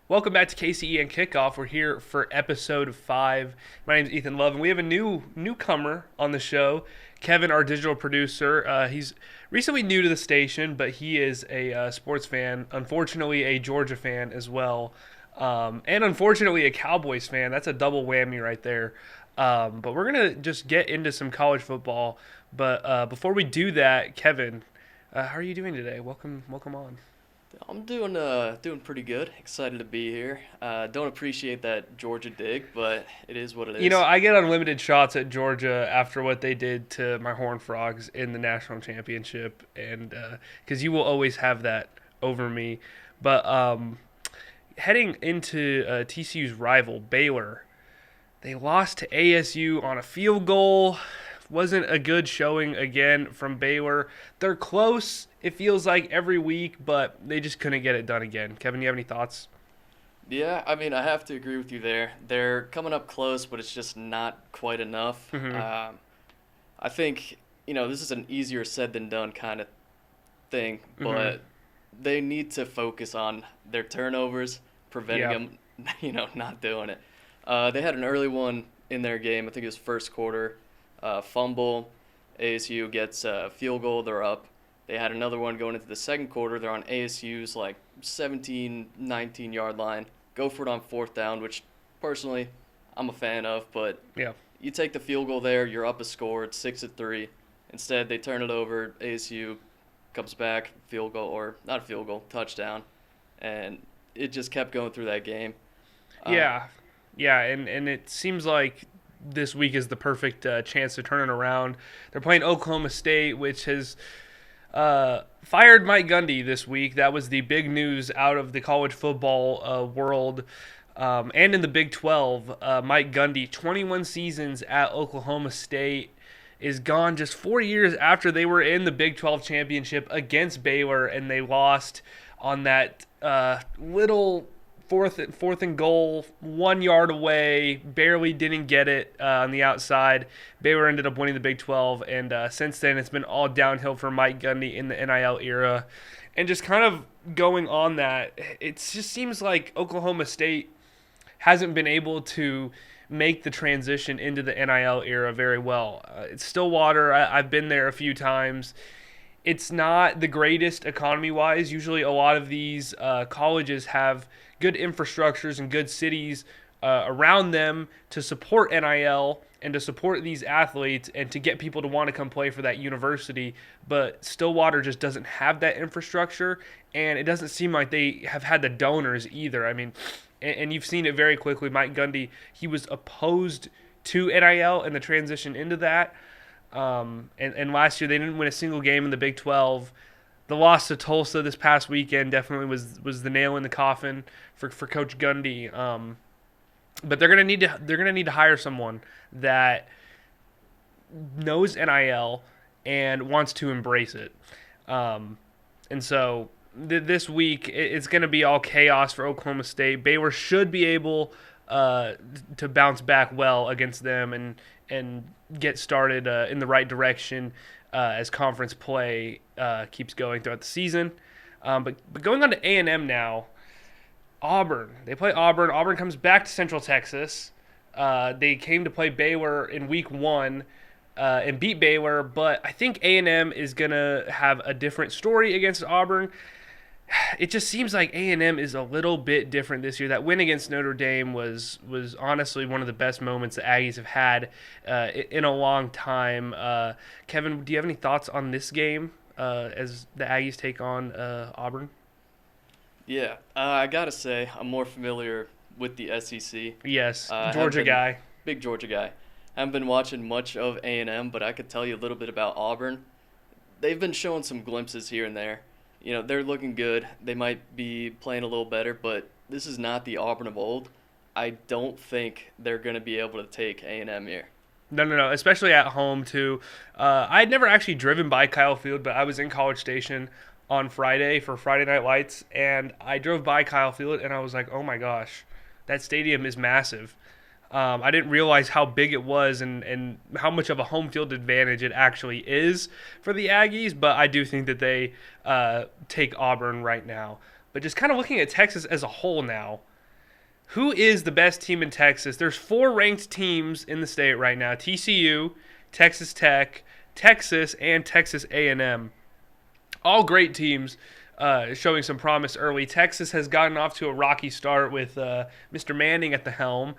Welcome back to KCEN Kickoff. We're here for episode 5. My name is Ethan Love, and we have a newcomer on the show, Kevin, our digital producer. He's recently new to the station, but he is a sports fan, unfortunately a Georgia fan as well, and unfortunately a Cowboys fan. That's a double whammy right there. But we're going to just get into some college football. But before we do that, Kevin, how are you doing today? Welcome on. I'm doing pretty good. Excited to be here. Don't appreciate that Georgia dig, but it is what it is. You know, I get unlimited shots at Georgia after what they did to my Horned Frogs in the national championship, and because you will always have that over me. But heading into TCU's rival, Baylor, they lost to ASU on a field goal. Wasn't a good showing again from Baylor. They're close, it feels like, every week, but they just couldn't get it done again. Kevin, you have any thoughts? Yeah, I mean, I have to agree with you there. They're coming up close, but it's just not quite enough. Mm-hmm. I think, this is an easier said than done kind of thing, but they need to focus on their turnovers, preventing them, not doing it. They had an early one in their game. I think it was first quarter. Fumble, ASU gets a field goal, they're up. They had another one going into the second quarter. They're on ASU's 17, 19-yard line. Go for it on fourth down, which personally I'm a fan of. But you take the field goal there, you're up a score. It's 6-3. Instead, they turn it over. ASU comes back, field goal, or not a field goal, touchdown. And it just kept going through that game. And it seems like this week is the perfect chance to turn it around. They're playing Oklahoma State, which has fired Mike Gundy this week. That was the big news out of the college football world. And in the Big 12, Mike Gundy, 21 seasons at Oklahoma State, is gone just 4 years after they were in the Big 12 championship against Baylor, and they lost on that little fourth and goal, 1 yard away, barely didn't get it on the outside. Baylor ended up winning the Big 12, and since then it's been all downhill for Mike Gundy in the NIL era. And just kind of going on that, it just seems like Oklahoma State hasn't been able to make the transition into the NIL era very well. It's Stillwater. I've been there a few times. It's not the greatest economy-wise. Usually a lot of these colleges have good infrastructures and good cities around them to support NIL and to support these athletes and to get people to want to come play for that university. But Stillwater just doesn't have that infrastructure, and it doesn't seem like they have had the donors either. I mean, and you've seen it very quickly. Mike Gundy, he was opposed to NIL and the transition into that. And last year they didn't win a single game in the Big 12. The loss to Tulsa this past weekend definitely was the nail in the coffin for Coach Gundy. But they're gonna need to hire someone that knows NIL and wants to embrace it. And so this week it's gonna be all chaos for Oklahoma State. Baylor should be able to bounce back well against them and get started in the right direction as conference play keeps going throughout the season. But going on to A&M now, Auburn. They play Auburn. Auburn comes back to Central Texas. They came to play Baylor in week 1 and beat Baylor, but I think A&M is going to have a different story against Auburn. It just seems like A&M is a little bit different this year. That win against Notre Dame was honestly one of the best moments the Aggies have had in a long time. Kevin, do you have any thoughts on this game as the Aggies take on Auburn? Yeah, I got to say I'm more familiar with the SEC. Yes, Georgia guy. Big Georgia guy. I haven't been watching much of A&M, but I could tell you a little bit about Auburn. They've been showing some glimpses here and there. They're looking good. They might be playing a little better, but this is not the Auburn of old. I don't think they're going to be able to take A&M here. No, especially at home, too. I had never actually driven by Kyle Field, but I was in College Station on Friday for Friday Night Lights, and I drove by Kyle Field, and I was like, oh, my gosh, that stadium is massive. I didn't realize how big it was and how much of a home field advantage it actually is for the Aggies, but I do think that they take Auburn right now. But just kind of looking at Texas as a whole now, who is the best team in Texas? There's 4 ranked teams in the state right now: TCU, Texas Tech, Texas, and Texas A&M. All great teams, showing some promise early. Texas has gotten off to a rocky start with Mr. Manning at the helm.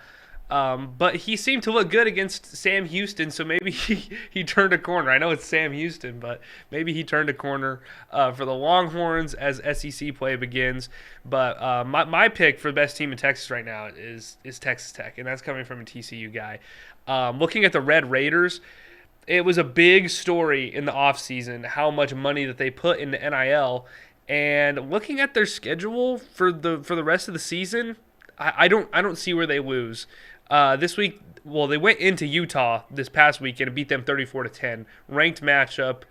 But he seemed to look good against Sam Houston, so maybe he turned a corner. I know it's Sam Houston, but maybe he turned a corner for the Longhorns as SEC play begins. But my pick for the best team in Texas right now is Texas Tech, and that's coming from a TCU guy. Looking at the Red Raiders, it was a big story in the offseason how much money that they put into NIL, and looking at their schedule for the rest of the season, I don't see where they lose. This week, well, they went into Utah this past weekend and beat them 34-10. Ranked matchup,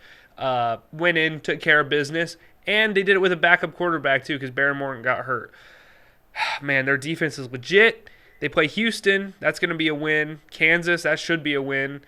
went in, took care of business, and they did it with a backup quarterback too because Barry Morton got hurt. Man, their defense is legit. They play Houston. That's going to be a win. Kansas, that should be a win.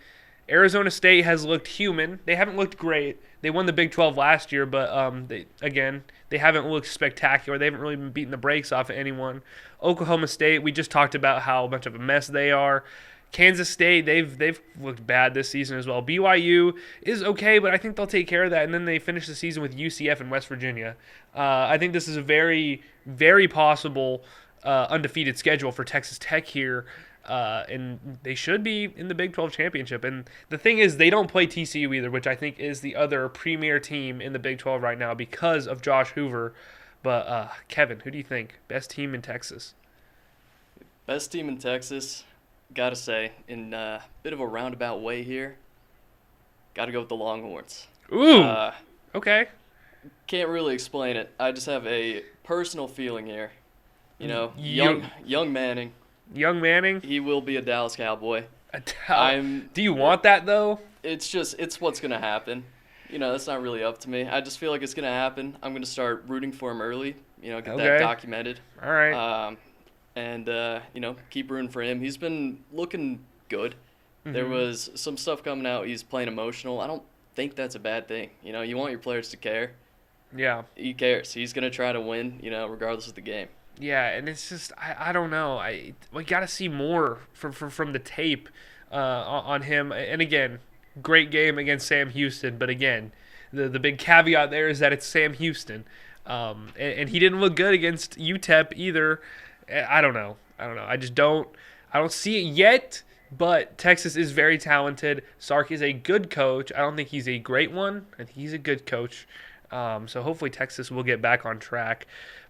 Arizona State has looked human. They haven't looked great. They won the Big 12 last year, but they haven't looked spectacular. They haven't really been beating the brakes off of anyone. Oklahoma State, we just talked about how much of a mess they are. Kansas State, they've looked bad this season as well. BYU is okay, but I think they'll take care of that, and then they finish the season with UCF and West Virginia. I think this is a very, very possible undefeated schedule for Texas Tech here. And they should be in the Big 12 championship. And the thing is, they don't play TCU either, which I think is the other premier team in the Big 12 right now because of Josh Hoover. But Kevin, who do you think? Best team in Texas? Best team in Texas, gotta say, in a bit of a roundabout way here, gotta go with the Longhorns. Ooh, okay. Can't really explain it. I just have a personal feeling here. You know, young Manning. Young Manning? He will be a Dallas Cowboy. Do you want that, though? It's what's going to happen. You know, that's not really up to me. I just feel like it's going to happen. I'm going to start rooting for him early, get that documented. All right. Keep rooting for him. He's been looking good. Mm-hmm. There was some stuff coming out. He's playing emotional. I don't think that's a bad thing. You know, you want your players to care. Yeah. He cares. He's going to try to win, regardless of the game. Yeah, and it's just I don't know. We got to see more from the tape on him. And again, great game against Sam Houston. But again, the big caveat there is that it's Sam Houston, and he didn't look good against UTEP either. I don't know. I don't see it yet. But Texas is very talented. Sark is a good coach. I don't think he's a great one. I think he's a good coach. So hopefully Texas will get back on track.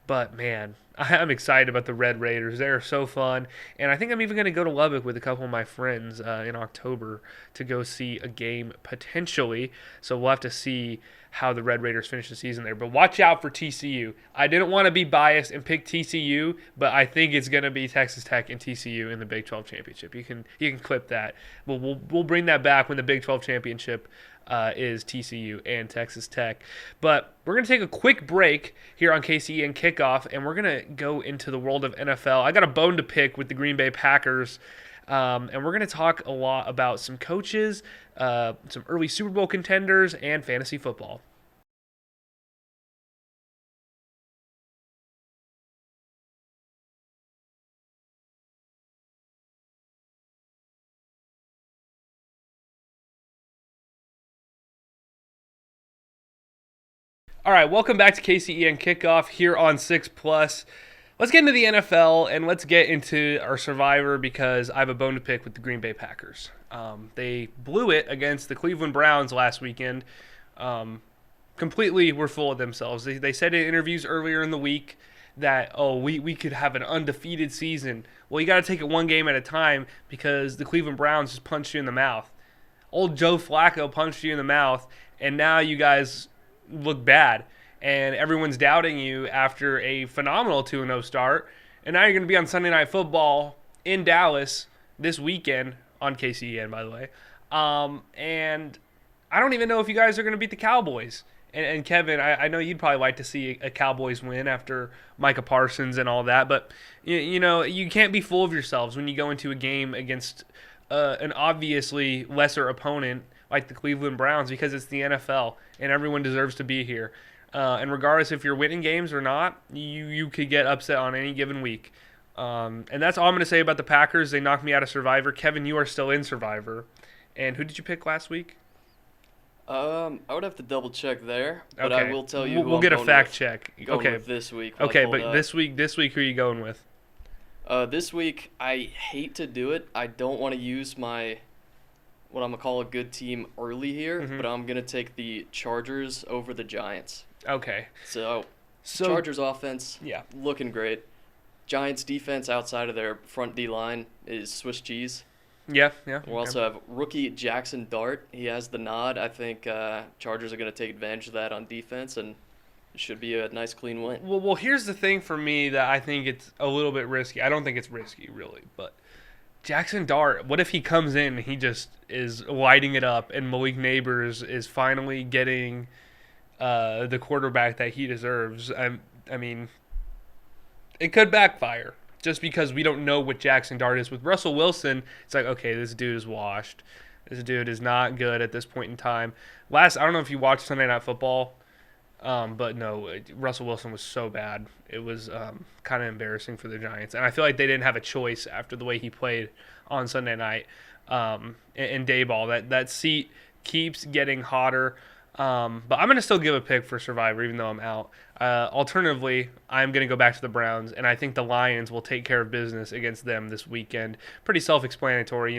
But, man, I'm excited about the Red Raiders. They are so fun. And I think I'm even going to go to Lubbock with a couple of my friends in October to go see a game potentially. So we'll have to see how the Red Raiders finish the season there. But watch out for TCU. I didn't want to be biased and pick TCU, but I think it's going to be Texas Tech and TCU in the Big 12 championship. You can clip that. We'll bring that back when the Big 12 championship is TCU and Texas Tech. But we're going to take a quick break here on KCEN Kickoff, and we're going to go into the world of NFL. I got a bone to pick with the Green Bay Packers, and we're going to talk a lot about some coaches, some early Super Bowl contenders, and fantasy football. All right, welcome back to KCEN Kickoff here on 6+. Let's get into the NFL, and let's get into our survivor because I have a bone to pick with the Green Bay Packers. They blew it against the Cleveland Browns last weekend. Completely were full of themselves. They said in interviews earlier in the week that, we could have an undefeated season. Well, you got to take it one game at a time because the Cleveland Browns just punched you in the mouth. Old Joe Flacco punched you in the mouth, and now you guys look bad, and everyone's doubting you after a phenomenal 2-0 start, and now you're going to be on Sunday Night Football in Dallas this weekend on KCEN, by the way, and I don't even know if you guys are going to beat the Cowboys, And Kevin, I know you'd probably like to see a Cowboys win after Micah Parsons and all that, but you can't be full of yourselves when you go into a game against an obviously lesser opponent like the Cleveland Browns, because it's the NFL and everyone deserves to be here. And regardless if you're winning games or not, you could get upset on any given week. And that's all I'm going to say about the Packers. They knocked me out of Survivor. Kevin, you are still in Survivor. And who did you pick last week? I would have to double check there, but I will tell you. We'll get a fact check. Okay. With this week. Okay, but this week, who are you going with? This week, I hate to do it. I don't want to use what I'm gonna call a good team early here, but I'm gonna take the Chargers over the Giants. Okay. So Chargers offense, looking great. Giants defense outside of their front D line is Swiss cheese. Yeah. We'll also have rookie Jackson Dart. He has the nod. I think Chargers are going to take advantage of that on defense, and it should be a nice, clean win. Well, here's the thing for me that I think it's a little bit risky. I don't think it's risky, really, but Jackson Dart, what if he comes in and he just is lighting it up and Malik Neighbors is finally getting the quarterback that he deserves? I mean, it could backfire. Just because we don't know what Jackson Dart is. With Russell Wilson, it's like, okay, this dude is washed. This dude is not good at this point in time. I don't know if you watched Sunday Night Football, but no, Russell Wilson was so bad. It was kind of embarrassing for the Giants. And I feel like they didn't have a choice after the way he played on Sunday night in Dayball. That seat keeps getting hotter. But I'm going to still give a pick for Survivor, even though I'm out. Alternatively, I'm going to go back to the Browns, and I think the Lions will take care of business against them this weekend. Pretty self-explanatory,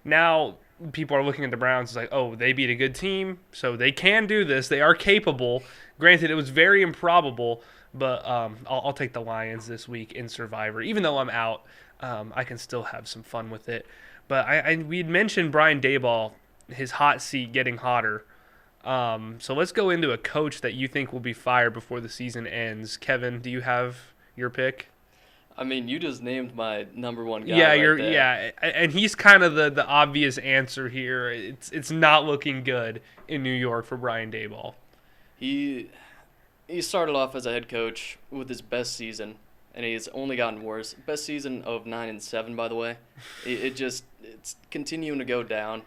Now people are looking at the Browns, it's like, oh, they beat a good team, so they can do this. They are capable. Granted, it was very improbable, but I'll take the Lions this week in Survivor. Even though I'm out, I can still have some fun with it. But we'd mentioned Brian Daboll, his hot seat getting hotter. So let's go into a coach that you think will be fired before the season ends. Kevin, do you have your pick? I mean, you just named my number one guy. Yeah, and he's kind of the obvious answer here. It's not looking good in New York for Brian Daboll. He started off as a head coach with his best season, and he's only gotten worse. Best season of 9-7, by the way. It's continuing to go down.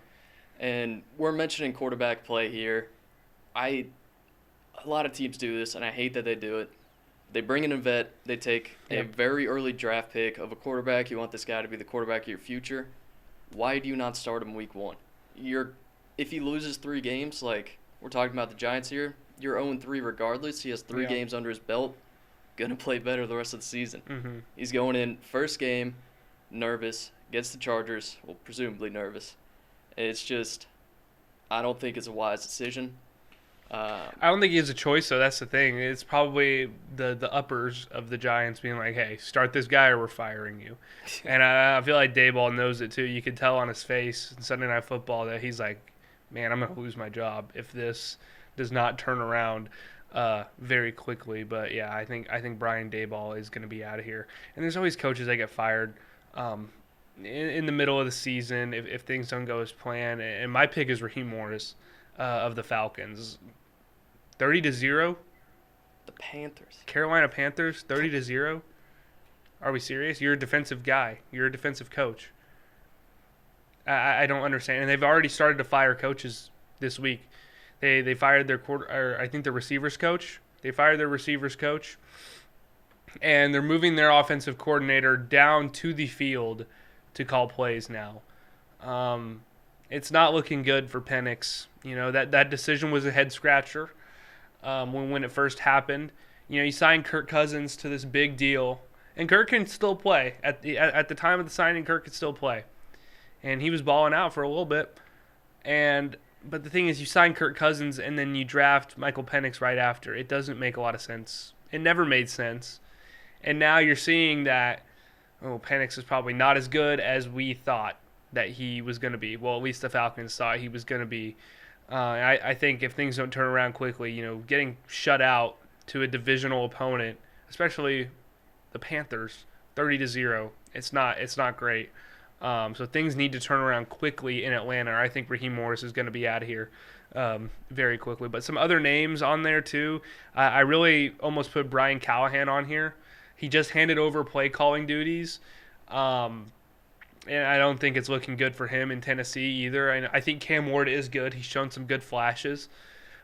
And we're mentioning quarterback play here. A lot of teams do this, and I hate that they do it. They bring in a vet. They take a very early draft pick of a quarterback. You want this guy to be the quarterback of your future. Why do you not start him week one? If he loses 3 games, like we're talking about the Giants here, you're 0-3 regardless. He has 3 games under his belt. Going to play better the rest of the season. Mm-hmm. He's going in first game, nervous, gets the Chargers, well, presumably nervous. It's just, I don't think it's a wise decision. I don't think he has a choice, so that's the thing. It's probably the uppers of the Giants being like, hey, start this guy or we're firing you. And I feel like Daboll knows it too. You could tell on his face in Sunday Night Football that he's like, man, I'm going to lose my job if this does not turn around very quickly. But yeah, I think Brian Daboll is going to be out of here. And there's always coaches that get fired in the middle of the season if things don't go as planned. And my pick is Raheem Morris of the Falcons. 30-0. The Panthers. Carolina Panthers, 30-0. Are we serious? You're a defensive guy. You're a defensive coach. I don't understand. And they've already started to fire coaches this week. They fired their the receivers coach. They fired their receivers coach. And they're moving their offensive coordinator down to the field to call plays now. It's not looking good for Penix. That decision was a head scratcher when it first happened. You signed Kirk Cousins to this big deal, and Kirk can still play. At the time of the signing, Kirk could still play, and he was balling out for a little bit. But the thing is, you sign Kirk Cousins and then you draft Michael Penix right after. It doesn't make a lot of sense. It never made sense. And now you're seeing that, Penix is probably not as good as we thought that he was going to be. Well, at least the Falcons thought he was going to be. I think if things don't turn around quickly, getting shut out to a divisional opponent, especially the Panthers, 30-0, it's not great. So things need to turn around quickly in Atlanta. I think Raheem Morris is going to be out of here. very quickly. But some other names on there too. I really almost put Brian Callahan on here. He just handed over play calling duties. And I don't think it's looking good for him in Tennessee either. I think Cam Ward is good. He's shown some good flashes.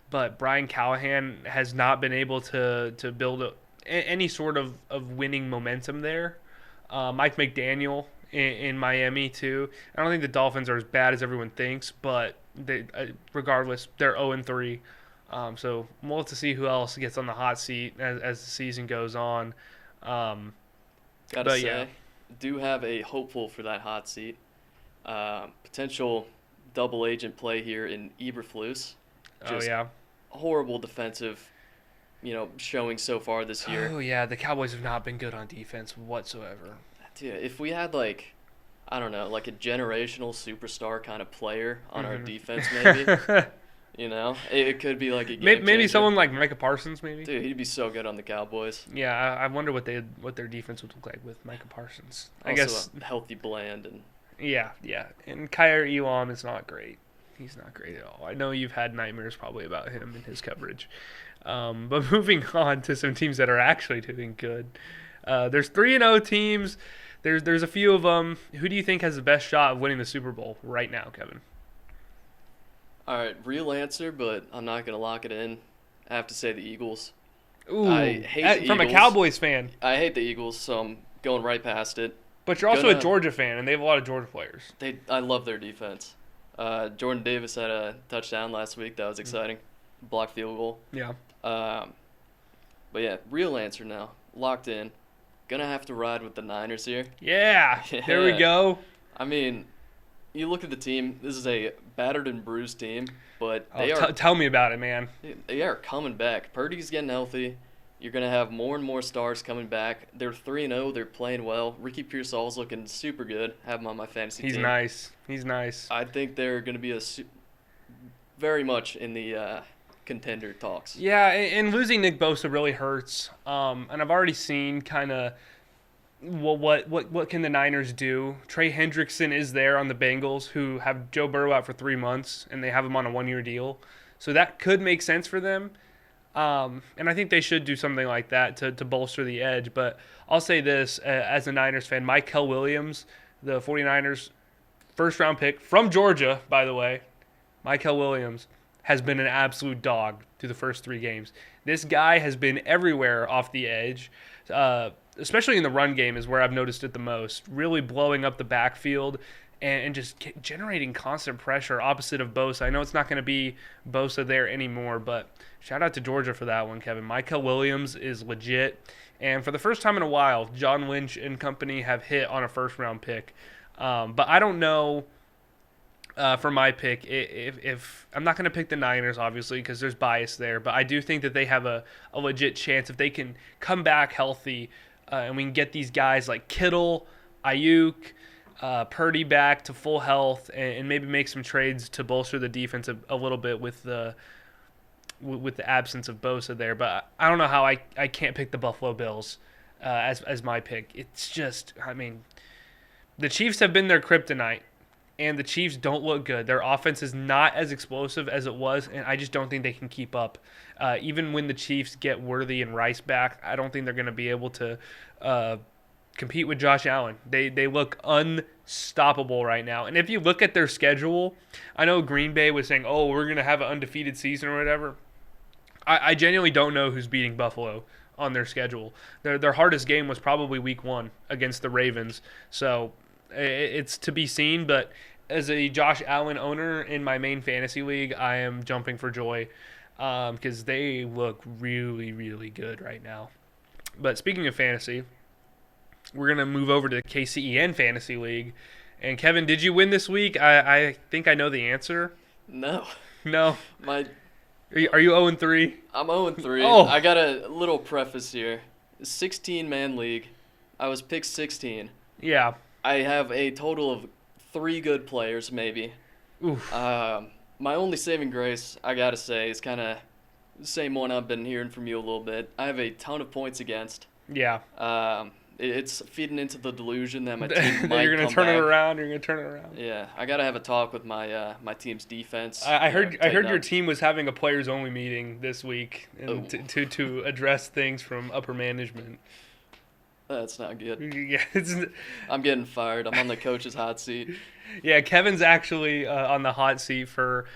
But Brian Callahan has not been able to build any sort of winning momentum there. Mike McDaniel in Miami too. I don't think the Dolphins are as bad as everyone thinks, but regardless, they're 0-3. So we'll have to see who else gets on the hot seat as the season goes on. Gotta say, do have a hopeful for that hot seat. Potential double agent play here in Eberflus. Horrible defensive, showing so far this year. Oh yeah, the Cowboys have not been good on defense whatsoever. Dude, if we had a generational superstar kind of player on our defense, maybe. It could be like a game maybe changer. someone like Micah Parsons, maybe. Dude, he'd be so good on the Cowboys. Yeah, I wonder what their defense would look like with Micah Parsons. Also, I guess a healthy Bland and. Yeah, and Kyer Elam is not great. He's not great at all. I know you've had nightmares probably about him and his coverage. But moving on to some teams that are actually doing good. There's 3-0 teams. There's a few of them. Who do you think has the best shot of winning the Super Bowl right now, Kevin? All right, real answer, but I'm not going to lock it in. I have to say the Eagles. Ooh, I hate the from Eagles. A Cowboys fan. I hate the Eagles, so I'm going right past it. But you're also a Georgia fan, and they have a lot of Georgia players. I love their defense. Jordan Davis had a touchdown last week. That was exciting. Blocked field goal. Yeah. But yeah, real answer now. Locked in. Gonna have to ride with the Niners here. Yeah. There we go. I mean, you look at the team. This is a battered and bruised team, but tell me about it, man. They are coming back. Purdy's getting healthy. You're going to have more and more stars coming back. They're 3-0. They're playing well. Ricky Pearsall's looking super good. Have him on my fantasy team. He's nice. I think they're going to be very much in the contender talks. Yeah, and losing Nick Bosa really hurts. And I've already seen kind of what can the Niners do. Trey Hendrickson is there on the Bengals, who have Joe Burrow out for 3 months, and they have him on a 1-year deal. So that could make sense for them. And I think they should do something like that to bolster the edge. But I'll say this, as a Niners fan, Mykel Williams, the 49ers first-round pick from Georgia, by the way, Mykel Williams has been an absolute dog through the first 3 games. This guy has been everywhere off the edge, especially in the run game is where I've noticed it the most, really blowing up the backfield and just generating constant pressure opposite of Bosa. I know it's not going to be Bosa there anymore, but shout out to Georgia for that one, Kevin. Mykel Williams is legit. And for the first time in a while, John Lynch and company have hit on a first-round pick. But I don't know for my pick if I'm not going to pick the Niners, obviously, because there's bias there. But I do think that they have a legit chance if they can come back healthy and we can get these guys like Kittle, Ayuk, Purdy back to full health and maybe make some trades to bolster the defense a little bit with the absence of Bosa there. But I don't know how I can't pick the Buffalo Bills as my pick. It's just, I mean, the Chiefs have been their kryptonite, and the Chiefs don't look good. Their offense is not as explosive as it was, and I just don't think they can keep up. Even when the Chiefs get Worthy and Rice back, I don't think they're going to be able to compete with Josh Allen. They look unstoppable right now. And if you look at their schedule, I know Green Bay was saying, oh, we're going to have an undefeated season or whatever. I genuinely don't know who's beating Buffalo on their schedule. Their hardest game was probably week 1 against the Ravens. So it's to be seen, but as a Josh Allen owner in my main fantasy league, I am jumping for joy because they look really, really good right now. But speaking of fantasy, we're going to move over to the KCEN Fantasy League. And Kevin, did you win this week? I think I know the answer. No. Are you 0-3? I'm 0-3. Oh. I got a little preface here. 16-man league. I was picked 16. Yeah. I have a total of 3 good players, maybe. Oof. My only saving grace, I got to say, is kind of the same one I've been hearing from you a little bit. I have a ton of points against. Yeah. It's feeding into the delusion that my team might You're gonna come turn back. it around. You're gonna turn it around. Yeah, I gotta have a talk with my team's defense. I heard tighten your up. team was having a players only meeting this week and Oh. to address things from upper management. That's not good. Yeah, I'm getting fired. I'm on the coach's hot seat. yeah. Kevin's actually on the hot seat for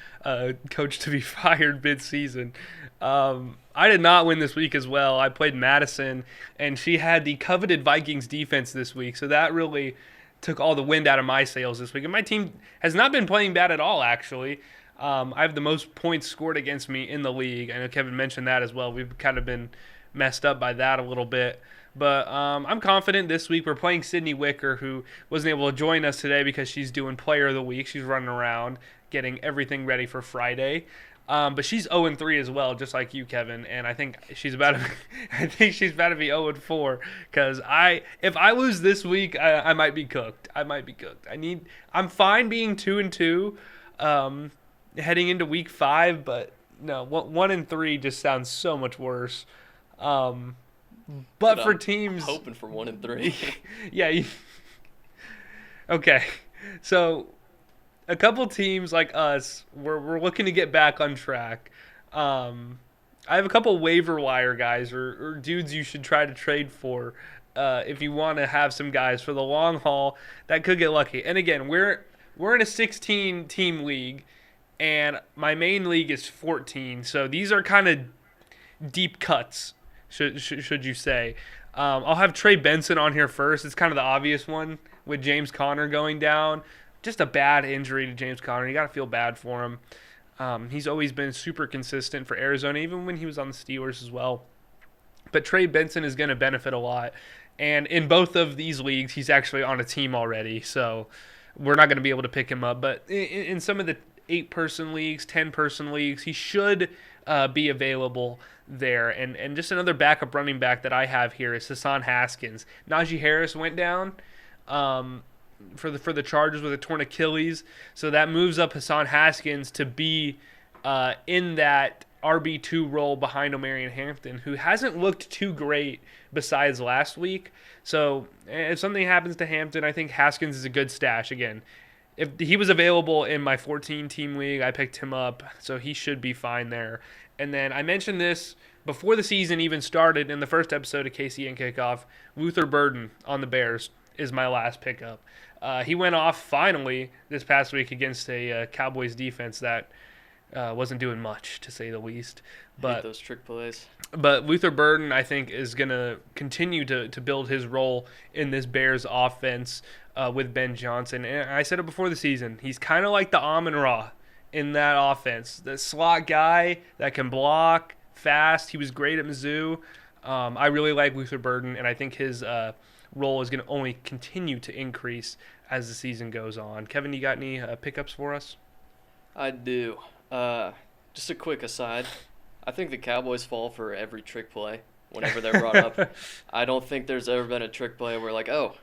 coach to be fired mid-season. I did not win this week as well. I played Madison, and she had the coveted Vikings defense this week, so that really took all the wind out of my sails this week. And my team has not been playing bad at all, actually. I have the most points scored against me in the league. I know Kevin mentioned that as well. We've kind of been messed up by that a little bit. But I'm confident this week. We're playing Sydney Wicker, who wasn't able to join us today because she's doing Player of the Week. She's running around getting everything ready for Friday. But she's 0-3 as well, just like you, Kevin. And I think she's about to. I think she's about to be 0-4 because if I lose this week, I might be cooked. I might be cooked. I'm fine being 2-2, heading into week 5, but no, 1-3 just sounds so much worse. But for teams, hoping for 1-3. yeah. Okay, so a couple teams like us, we're looking to get back on track. I have a couple waiver wire guys or dudes you should try to trade for if you want to have some guys for the long haul that could get lucky. And again, we're in a 16-team league, and my main league is 14. So these are kind of deep cuts, should you say. I'll have Trey Benson on here first. It's kind of the obvious one with James Conner going down. Just a bad injury to James Conner. You got to feel bad for him. He's always been super consistent for Arizona, even when he was on the Steelers as well. But Trey Benson is going to benefit a lot. And in both of these leagues, he's actually on a team already. So we're not going to be able to pick him up. But in some of the 8-person leagues, 10-person leagues, he should be available there. And just another backup running back that I have here is Hassan Haskins. Najee Harris went down for the Chargers with a torn Achilles. So that moves up Hassan Haskins to be in that RB2 role behind Omarion Hampton, who hasn't looked too great besides last week. So if something happens to Hampton, I think Haskins is a good stash. Again, if he was available in my 14-team league, I picked him up, so he should be fine there. And then I mentioned this before the season even started in the first episode of KCEN Kickoff. Luther Burden on the Bears is my last pickup. He went off finally this past week against a Cowboys defense that wasn't doing much, to say the least. But hate those trick plays. But Luther Burden, I think, is going to continue to build his role in this Bears offense with Ben Johnson. And I said it before the season. He's kind of like the Amon-Ra in that offense. The slot guy that can block fast. He was great at Mizzou. I really like Luther Burden, and I think his role is going to only continue to increase as the season goes on. Kevin, you got any pickups for us? I do. Just a quick aside. I think the Cowboys fall for every trick play whenever they're brought up. I don't think there's ever been a trick play where like, oh,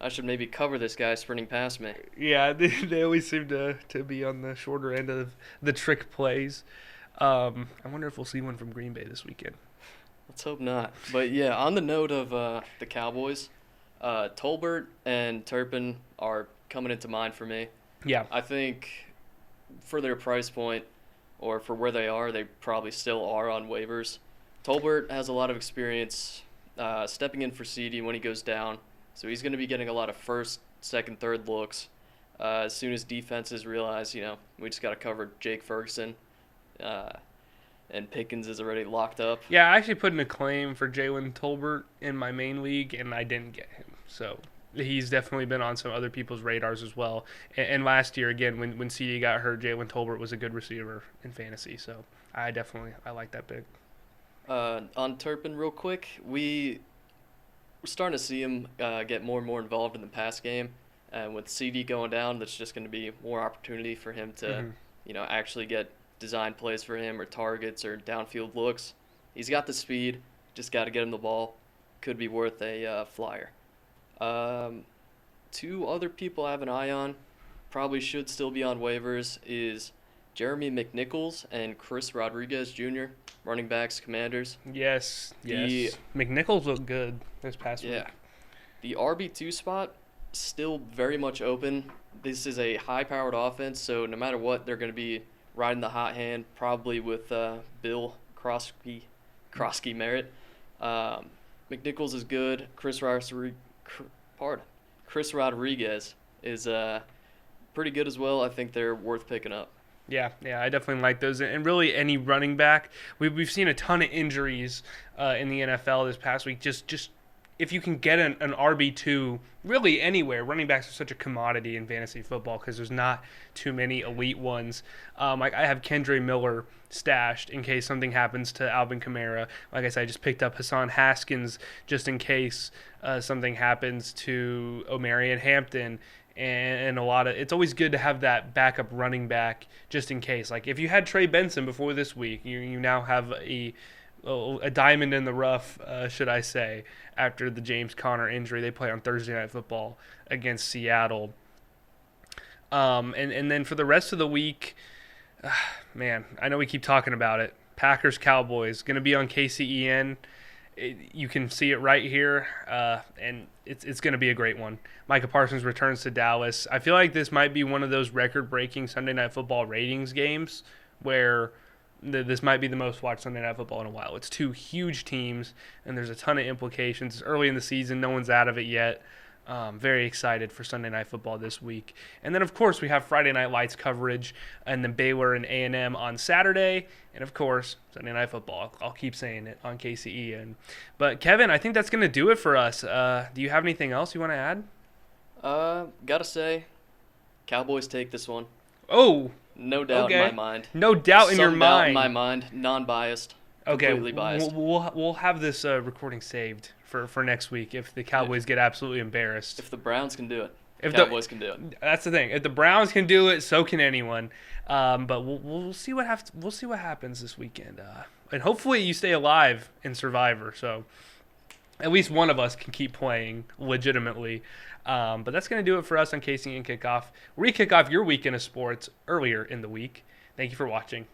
I should maybe cover this guy sprinting past me. Yeah, they always seem to be on the shorter end of the trick plays. I wonder if we'll see one from Green Bay this weekend. Let's hope not. But yeah, on the note of the Cowboys, Tolbert and Turpin are coming into mind for me. Yeah. I think for their price point or for where they are, they probably still are on waivers. Tolbert has a lot of experience stepping in for CD when he goes down, so he's going to be getting a lot of first, second, third looks. As soon as defenses realize, we just got to cover Jake Ferguson, and Pickens is already locked up. Yeah, I actually put in a claim for Jalen Tolbert in my main league, and I didn't get him. So he's definitely been on some other people's radars as well. And last year, again, when CD got hurt, Jalen Tolbert was a good receiver in fantasy. So I like that pick. On Turpin, real quick, we're starting to see him get more and more involved in the pass game. And with CD going down, that's just going to be more opportunity for him to, actually get design plays for him or targets or downfield looks. He's got the speed, just got to get him the ball. Could be worth a flyer. Two other people I have an eye on, probably should still be on waivers, is Jeremy McNichols and Chris Rodriguez Jr., running backs, Commanders. Yes. McNichols looked good this past week. The RB2 spot, still very much open. This is a high-powered offense, so no matter what, they're going to be riding the hot hand, probably with Bill Krosky Merritt. McNichols is good. Chris Rodriguez is pretty good as well. I think they're worth picking up. Yeah, I definitely like those. And really any running back. We've seen a ton of injuries in the NFL this past week. Just if you can get an RB2 really anywhere, running backs are such a commodity in fantasy football because there's not too many elite ones. Like I have Kendre Miller stashed in case something happens to Alvin Kamara. Like I said, I just picked up Hassan Haskins just in case something happens to Omarion Hampton. And it's always good to have that backup running back just in case. Like if you had Trey Benson before this week, you now have a diamond in the rough, should I say, after the James Conner injury. They play on Thursday Night Football against Seattle. And then for the rest of the week, man, I know we keep talking about it. Packers Cowboys going to be on KCEN. You can see it right here, and it's going to be a great one. Micah Parsons returns to Dallas. I feel like this might be one of those record-breaking Sunday Night Football ratings games where this might be the most watched Sunday Night Football in a while. It's two huge teams, and there's a ton of implications. It's early in the season. No one's out of it yet. Very excited for Sunday Night Football this week. And then, of course, we have Friday Night Lights coverage, and then Baylor and A&M on Saturday. And, of course, Sunday Night Football. I'll keep saying it on KCEN. But, Kevin, I think that's going to do it for us. Do you have anything else you want to add? Gotta say, Cowboys take this one. Oh, no doubt in my mind. No doubt in your mind. Some doubt in my mind. Non-biased. Okay, completely biased. We'll have this recording saved for next week if the Cowboys get absolutely embarrassed. If the Browns can do it, if Cowboys can do it. That's the thing. If the Browns can do it, so can anyone. But we'll see what happens this weekend. And hopefully you stay alive in Survivor. So at least one of us can keep playing legitimately. But that's going to do it for us on KCEN Kickoff, where we kick off your weekend of sports earlier in the week. Thank you for watching.